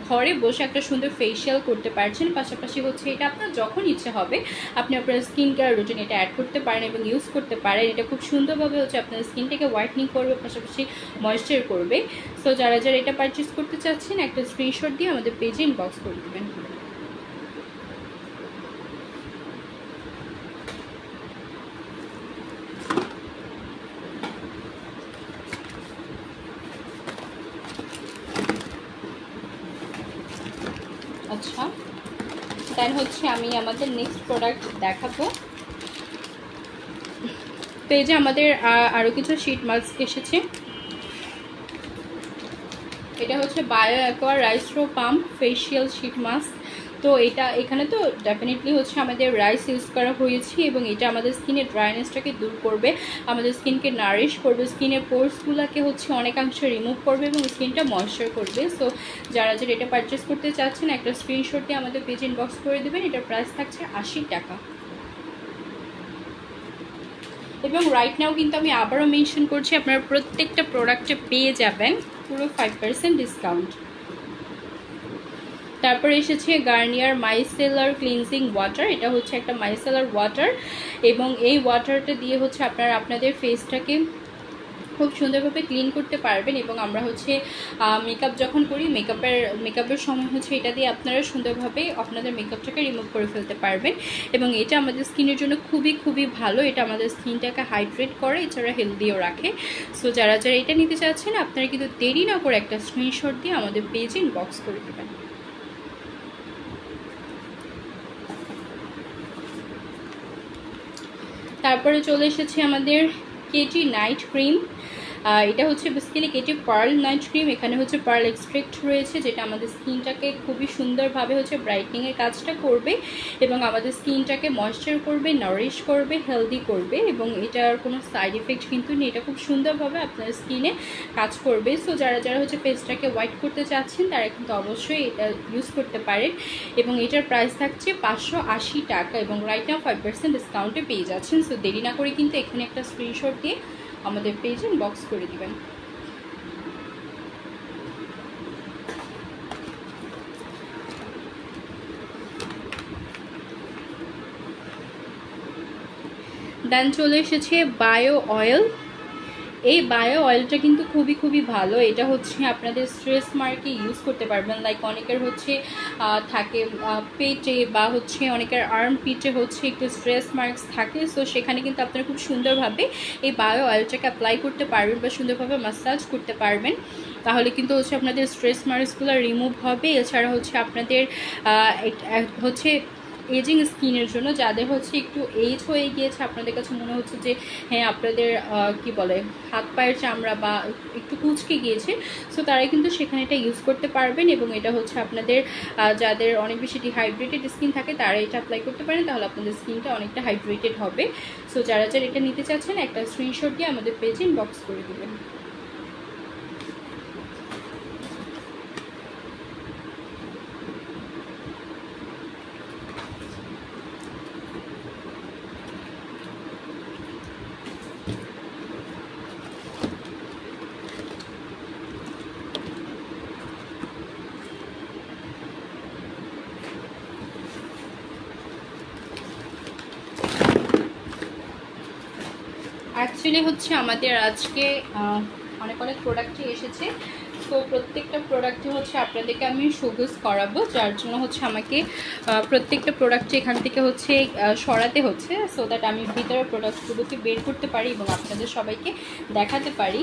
ঘরে বসে একটা সুন্দর ফেসিয়াল করতে পারছেন। পাশাপাশি হচ্ছে এটা আপনার যখন ইচ্ছে হবে আপনি আপনার স্কিন কেয়ার রুটিন এটা অ্যাড করতে পারেন এবং ইউজ করতে পারেন। এটা খুব সুন্দরভাবে হচ্ছে আপনার স্কিনটাকে হোয়াইটনিং করবে, পাশাপাশি ময়েশ্চার করবে। সো যারা যারা এটা পারচেস করতে চাচ্ছেন একটা স্ক্রিনশট দিয়ে আমাদের পেজে ইনবক্স করে দেবেন। আচ্ছা, দেন হচ্ছে আমি আমাদের নেক্সট প্রোডাক্ট দেখাবো। পেজে আমাদের আরও কিছু শিট মাস্ক এসেছে। এটা হচ্ছে bio aqua rice raw pulp facial sheet mask. তো এটা এখানে তো ডেফিনেটলি হচ্ছে আমাদের রাইস ইউজ করা হয়েছে, এবং এটা আমাদের স্কিনের ড্রাইনেসটাকে দূর করবে, আমাদের স্কিনকে নারিশ করবে, স্কিনের পোর্সগুলোকে হচ্ছে অনেকাংশে রিমুভ করবে এবং স্কিনটা ময়েশ্চার করবে। সো যারা যারা এটা পারচেস করতে চাচ্ছেন একটা স্ক্রিনশট দিয়ে আমাদের পেজ ইনবক্স করে দেবেন। এটার প্রাইস থাকছে 80 টাকা। এবং রাইট নাও কিন্তু আমি আবারও মেনশন করছি, আপনারা প্রত্যেকটা প্রোডাক্টে পেয়ে যাবেন পুরো 5% ডিসকাউন্ট। তারপরে এসেছে গার্নিয়ার মাইসেলার ক্লিনজিং ওয়াটার। এটা হচ্ছে একটা মাইসেলার ওয়াটার, এবং এই ওয়াটারটা দিয়ে হচ্ছে আপনারা আপনাদের ফেসটাকে খুব সুন্দরভাবে ক্লিন করতে পারবেন। এবং আমরা হচ্ছে মেকআপ যখন করি মেকআপের সময় হচ্ছে এটা দিয়ে আপনারা সুন্দরভাবে আপনাদের মেকআপটাকে রিমুভ করে ফেলতে পারবেন, এবং এটা আমাদের স্কিনের জন্য খুবই খুবই ভালো। এটা আমাদের স্কিনটাকে হাইড্রেট করে, এছাড়া হেলদিও রাখে। সো যারা যারা এটা নিতে চাচ্ছেন আপনারা কিন্তু দেরি না করে একটা স্ক্রিনশট দিয়ে আমাদের পেজে ইনবক্স করে দেবেন। তারপরে চলে এসেছে আমাদের কেটি নাইট ক্রিম। এটা হচ্ছে basically KT pearl night cream. এখানে হচ্ছে পার্ল এক্সট্রাক্ট রয়েছে, যেটা আমাদের স্কিনটাকে খুবই সুন্দরভাবে হচ্ছে ব্রাইটনিংয়ের কাজটা করবে, এবং আমাদের স্কিনটাকে ময়েশ্চার করবে, নারিশ করবে, হেলদি করবে, এবং এটার কোনো সাইড এফেক্ট কিন্তু নেই। এটা খুব সুন্দরভাবে আপনার স্কিনে কাজ করবে। সো যারা যারা হচ্ছে ফেসটাকে হোয়াইট করতে চাচ্ছেন তারা কিন্তু অবশ্যই এটা ইউজ করতে পারেন, এবং এটার প্রাইস থাকছে 580 টাকা, এবং রাইট নাও 5% ডিসকাউন্টে পেয়ে যাচ্ছেন। সো দেরি না করে কিন্তু এখানে একটা স্ক্রিনশট দিয়ে আমাদের পেজে ইনবক্স করে দিবেন। দেন চলে এসেছে বায়ো অয়েল। এই বায়ো অয়েলটা কিন্তু খুবই খুবই ভালো। এটা হচ্ছে আপনাদের স্ট্রেস মার্কে ইউজ করতে পারবেন। লাইক অনেকের হচ্ছে থাকে পেটে, বা হচ্ছে অনেকের আর্ম পিটে হচ্ছে একটু স্ট্রেস মার্কস থাকে। সো সেখানে কিন্তু আপনারা খুব সুন্দরভাবে এই বায়ো অয়েলটাকে অ্যাপ্লাই করতে পারবেন, বা সুন্দরভাবে ম্যাসাজ করতে পারবেন। তাহলে কিন্তু হচ্ছে আপনাদের স্ট্রেস মার্কসগুলো রিমুভ হবে। এছাড়া হচ্ছে আপনাদের হচ্ছে এজিং স্কিনের জন্য, যাদের হচ্ছে একটু এজ হয়ে গিয়েছে, আপনাদের কাছে মনে হচ্ছে যে হ্যাঁ আপনাদের কি বলে হাত পায়ের চামড়া বা একটু কুঁচকে গিয়েছে, সো তারাই কিন্তু সেখানে এটা ইউজ করতে পারবেন। এবং এটা হচ্ছে আপনাদের যাদের অনেক বেশি ডিহাইড্রেটেড স্কিন থাকে তারা এটা অ্যাপ্লাই করতে পারেন, তাহলে আপনাদের স্কিনটা অনেকটা হাইড্রেটেড হবে। সো যারা যারা এটা নিতে চাচ্ছেন একটা স্ক্রিনশট দিয়ে আমাদের পেজে ইনবক্স করে দেবেন। অ্যাকচুয়ালি হচ্ছে আমাদের আজকে অনেক অনেক প্রোডাক্টই এসেছে। সো প্রত্যেকটা প্রোডাক্টে হচ্ছে আপনাদেরকে আমি শোকেস করাবো, যার জন্য হচ্ছে আমাকে প্রত্যেকটা প্রোডাক্টে এখান থেকে হচ্ছে সরাতে হচ্ছে, সো দ্যাট আমি ভিতরে প্রোডাক্টগুলোকে বের করতে পারি এবং আপনাদের সবাইকে দেখাতে পারি।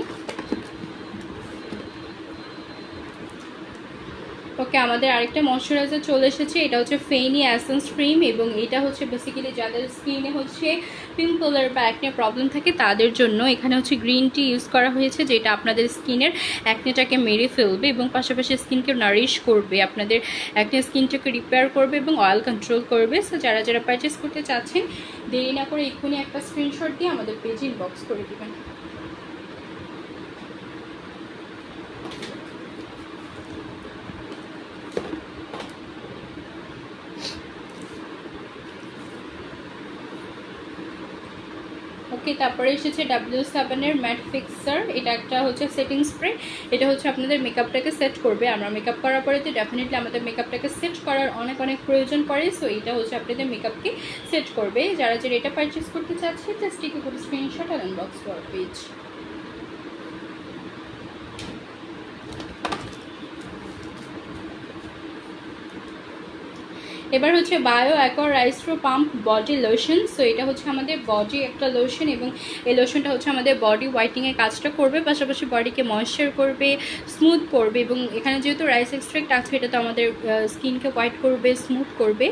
ওকে, আমাদের আরেকটা ময়শ্চারাইজার চলে এসেছে, এটা হচ্ছে ফেনি এসেন্স ক্রিম, এবং এটা হচ্ছে বেসিক্যালি যাদের স্কিনে হচ্ছে পিম্পলের বা অ্যাকনে প্রবলেম থাকে তাদের জন্য। এখানে হচ্ছে গ্রিন টি ইউজ করা হয়েছে, যেটা আপনাদের স্কিনের অ্যাকনেটাকে মেরে ফেলবে এবং পাশাপাশি স্কিনকে নারিশ করবে, আপনাদের অ্যাকনে স্কিনটাকে রিপেয়ার করবে এবং অয়েল কন্ট্রোল করবে। সো যারা যারা পারচেস করতে চাচ্ছেন দেরি না করে এক্ষুনি একটা স্ক্রিনশট দিয়ে আমাদের পেজে ইনবক্স করে দেবেন। ওকে, তারপরে এসেছে W7-এর ম্যাট ফিক্সার। এটা একটা হচ্ছে সেটিং স্প্রে, এটা হচ্ছে আপনাদের মেকআপটাকে সেট করবে। আমরা মেকআপ করার পরে তো ডেফিনেটলি আমাদের মেকআপটাকে সেট করার অনেক অনেক প্রয়োজন পড়ে, সো এটা হচ্ছে আপনাদের মেকআপকে সেট করবে। যারা যারা এটা পারচেস করতে চাচ্ছে জাস্ট একটু করে স্ক্রিনশট আর ইনবক্স করার পেজ। এবার হচ্ছে bio aqua rice raw pump body lotion. So এটা হচ্ছে আমাদের বডি একটা লোশন, এবং এই লোশনটা হচ্ছে আমাদের বডি হোয়াইটিংয়ের কাজটা করবে, পাশাপাশি বডিকে ময়েশ্চার করবে, স্মুথ করবে, এবং এখানে যেহেতু রাইস এক্সট্রাক্ট আছে এটা তো আমাদের স্কিনকে হোয়াইট করবে, স্মুথ করবে,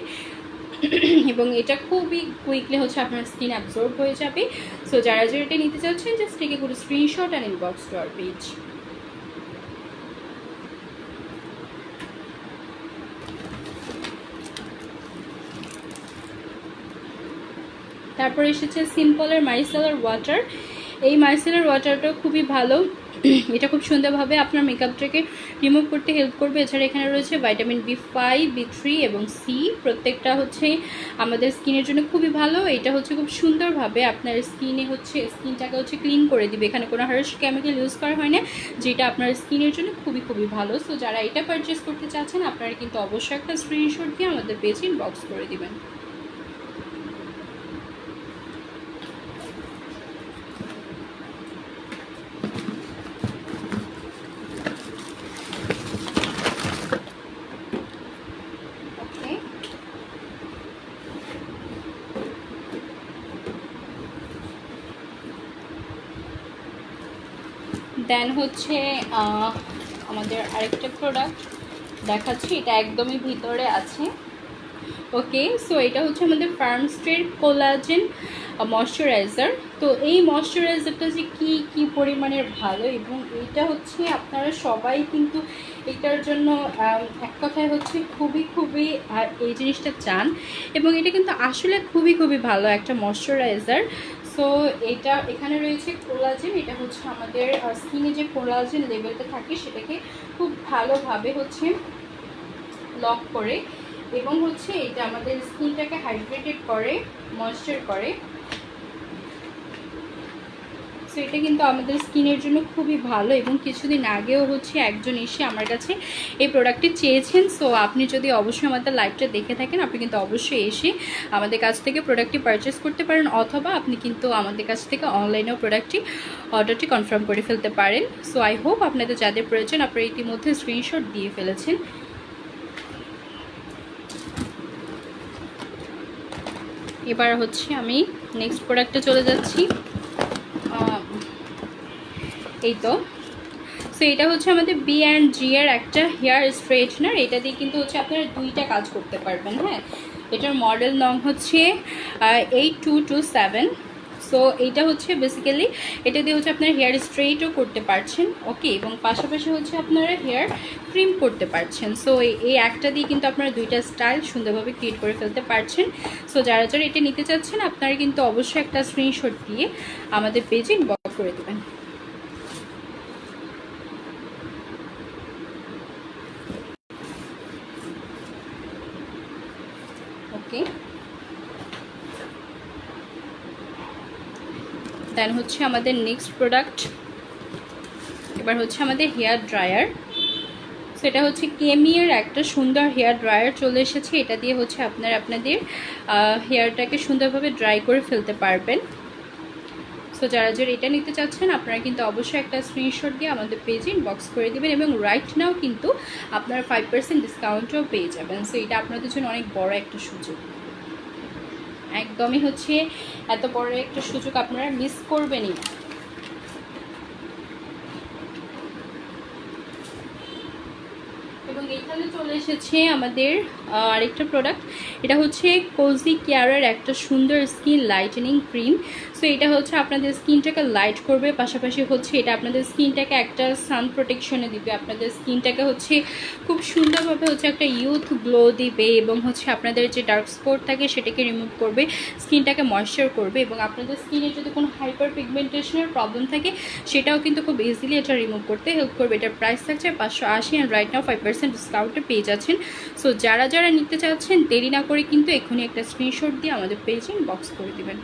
এবং এটা খুবই কুইকলি হচ্ছে আপনার স্কিন অ্যাবজর্ব হয়ে যাবে। সো যারা যারা এটা নিতে চাচ্ছেন just take a good screenshot and inbox to our page. তারপর এসেছে সিম্পলের মাইসেলার ওয়াটার। এই মাইসেলার ওয়াটারটা খুবই ভালো, এটা খুব সুন্দরভাবে আপনার মেকআপটাকে রিমুভ করতে হেল্প করবে। এছাড়া এখানে রয়েছে ভিটামিন B5, B3 এবং সি, প্রত্যেকটা হচ্ছে আমাদের স্কিনের জন্য খুবই ভালো। এটা হচ্ছে খুব সুন্দরভাবে আপনার স্কিনটাকে হচ্ছে ক্লিন করে দিবে। এখানে কোনো হার্শ কেমিক্যাল ইউজ করা হয় না, যেটা আপনার স্কিনের জন্য খুবই খুবই ভালো। সো যারা এটা পারচেস করতে চাচ্ছেন আপনারা কিন্তু অবশ্যই একটা স্ক্রিনশট দিয়ে আমাদের পেজে ইনবক্স করে দিবেন। দেন হচ্ছে আমাদের আরেকটা প্রোডাক্ট দেখাচ্ছি, এটা একদমই ভিতরে আছে। ওকে, সো এটা হচ্ছে আমাদের ফার্মস্টের কোলাজেন ময়শ্চারাইজার। তো এই ময়শ্চারাইজারটা যে কী পরিমাণের ভালো, এবং এটা হচ্ছে আপনারা সবাই কিন্তু এটার জন্য এক কথায় হচ্ছে খুবই খুবই এই জিনিসটা চান, এবং এটা কিন্তু আসলে খুবই খুবই ভালো একটা ময়শ্চারাইজার। সো এটা এখানে রয়েছে কোলাজেন, এটা হচ্ছে আমাদের স্কিনে যে কোলাজেন লেভেলটা থাকে সেটাকে খুব ভালোভাবে হচ্ছে লক করে, এবং হচ্ছে এটা আমাদের স্কিনটাকে হাইড্রেটেড করে, ময়েশ্চার করে। সো এটা কিন্তু আমাদের স্কিনের জন্য খুবই ভালো, এবং কিছুদিন আগেও হচ্ছে একজন এসে আমার কাছে এই প্রোডাক্টটি চেয়েছেন। সো আপনি যদি অবশ্যই আমাদের লাইভটা দেখে থাকেন আপনি কিন্তু অবশ্যই এসে আমাদের কাছ থেকে প্রোডাক্টটি পারচেস করতে পারেন, অথবা আপনি কিন্তু আমাদের কাছ থেকে অনলাইনেও অর্ডারটি কনফার্ম করে ফেলতে পারেন। সো আই হোপ আপনাদের যাদের প্রয়োজন আপনারা ইতিমধ্যে স্ক্রিনশট দিয়ে ফেলেছেন। এবার হচ্ছে আমি নেক্সট প্রোডাক্টে চলে যাচ্ছি। এই তো, সো এটা হচ্ছে আমাদের B&G এর একটা হেয়ার স্ট্রেটনার। এটা দিয়ে কিন্তু হচ্ছে আপনারা দুইটা কাজ করতে পারবেন। হ্যাঁ, এটার মডেল নং হচ্ছে 8227। সো এইটা হচ্ছে বেসিক্যালি এটা দিয়ে হচ্ছে আপনারা হেয়ার স্ট্রেটও করতে পারছেন, ওকে, এবং পাশাপাশি হচ্ছে আপনারা হেয়ার ট্রিম করতে পারছেন। সো এই একটা দিয়ে কিন্তু আপনারা দুইটা স্টাইল সুন্দরভাবে ক্রিয়েট করে ফেলতে পারছেন। সো যারা যারা এটা নিতে চাচ্ছেন আপনারা কিন্তু অবশ্যই একটা স্ক্রিনশট দিয়ে আমাদের পেজে ইনবক্স করে দেবেন। ওকে, দেন হচ্ছে আমাদের নেক্সট প্রোডাক্ট, এবার হচ্ছে আমাদের হেয়ার ড্রায়ার। সো এটা হচ্ছে কেমিয়ার একটা সুন্দর হেয়ার ড্রায়ার চলে এসেছে। এটা দিয়ে হচ্ছে আপনাদের হেয়ারটাকে সুন্দরভাবে ড্রাই করে ফেলতে পারবেন। সো যারা যারা এটা নিতে চাচ্ছেন আপনারা কিন্তু অবশ্যই একটা স্ক্রিনশট দিয়ে আমাদের পেজে ইনবক্স করে দেবেন, এবং রাইট নাও কিন্তু আপনারা 5% ডিসকাউন্টও পেয়ে যাবেন। সো এটা আপনাদের জন্য অনেক বড় একটা সুযোগ, একদমই হচ্ছে এত বড় একটা সুযোগ আপনারা মিস করবেনই না। এবং এইখানে চলে এসেছে আমাদের আরেকটা প্রোডাক্ট, এটা হচ্ছে কোজি কেয়ারের একটা সুন্দর স্কিন লাইটেনিং ক্রিম। সো এটা হচ্ছে আপনাদের স্কিনটাকে লাইট করবে, পাশাপাশি হচ্ছে এটা আপনাদের স্কিনটাকে একটা সান প্রোটেকশনে দিবে, আপনাদের স্কিনটাকে হচ্ছে খুব সুন্দরভাবে হচ্ছে একটা ইউথ গ্লো দিবে, এবং হচ্ছে আপনাদের যে ডার্ক স্পট থাকে সেটাকে রিমুভ করবে, স্কিনটাকে ময়েশ্চার করবে, এবং আপনাদের স্কিনে যদি কোনো হাইপার পিগমেন্টেশনের প্রবলেম থাকে সেটাও কিন্তু খুব ইজিলি এটা রিমুভ করতে হেল্প করবে। এটার প্রাইস থাকছে 580 অ্যান্ড রাইট নাও 5% ডিসকাউন্টে পেয়ে যাচ্ছেন। সো যারা যারা নিতে চাচ্ছেন দেরি না করে কিন্তু এখনই একটা স্ক্রিনশট দিয়ে আমাদের পেজে ইনবক্স করে দেবেন।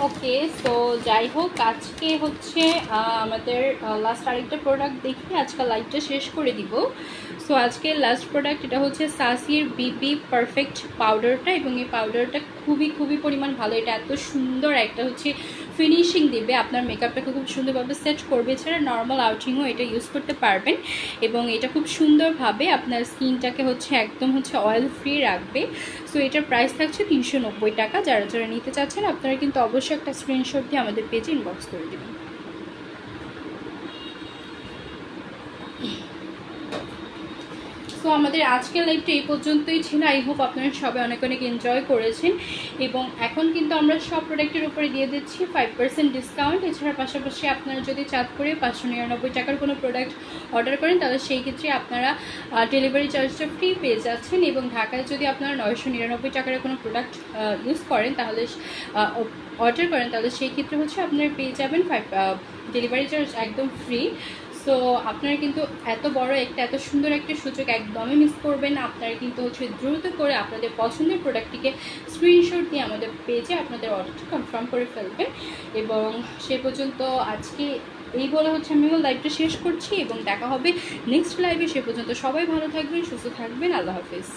ওকে, সো যাই হোক আজকে হচ্ছে আমাদের লাস্ট আরেকটা প্রোডাক্ট দেখি আজকে লাইভটা শেষ করে দিব। সো আজকে লাস্ট প্রোডাক্ট এটা হচ্ছে সাসির বিবি পারফেক্ট পাউডারটা, এবং এই পাউডারটা খুবই পরিমাণ ভালো। এটা এত সুন্দর একটা হচ্ছে ফিনিশিং দিবে, আপনার মেকআপটাকে খুব সুন্দরভাবে সেট করবে, এছাড়া নর্মাল আউটিংও এটা ইউজ করতে পারবেন, এবং এটা খুব সুন্দরভাবে আপনার স্কিনটাকে হচ্ছে একদম হচ্ছে অয়েল ফ্রি রাখবে। সো এটার প্রাইস থাকছে 390 টাকা। যারা যারা নিতে চাচ্ছেন আপনারা কিন্তু অবশ্যই একটা স্ক্রিনশট দিয়ে আমাদের পেজে ইনবক্স করে দেবেন। সো আমাদের আজকের লাইভটা এই পর্যন্তই ছিল। আই হোপ আপনারা সবাই অনেক অনেক এনজয় করেছেন, এবং এখন কিন্তু আমরা সব প্রোডাক্টের উপরে দিয়ে দিচ্ছি 5% ডিসকাউন্ট। এছাড়া পাশাপাশি আপনারা যদি চাঁদ করে 599 টাকার কোনো প্রোডাক্ট অর্ডার করেন তাহলে সেই ক্ষেত্রে আপনারা ডেলিভারি চার্জটা ফ্রি পেয়ে যাচ্ছেন, এবং ঢাকায় যদি আপনারা 999 টাকার কোনো প্রোডাক্ট ইউজ করেন তাহলে অর্ডার করেন তাহলে সেই ক্ষেত্রে হচ্ছে আপনারা পেয়ে যাবেন ডেলিভারি চার্জ একদম ফ্রি। সো আপনারা কিন্তু এত বড় একটা এত সুন্দর একটা সুযোগ একদমই মিস করবেন না। আপনারা কিন্তু হচ্ছে দ্রুত করে আপনাদের পছন্দের প্রোডাক্টটিকে স্ক্রিনশট দিয়ে আমাদের পেজে আপনাদের অর্ডারটি কনফার্ম করে ফেলবেন। এবং সে পর্যন্ত আজকে এই বলে হচ্ছে আমি লাইভটা শেষ করছি, এবং দেখা হবে নেক্সট লাইভে। সে পর্যন্ত সবাই ভালো থাকবেন, সুস্থ থাকবেন। আল্লাহ হাফিজ।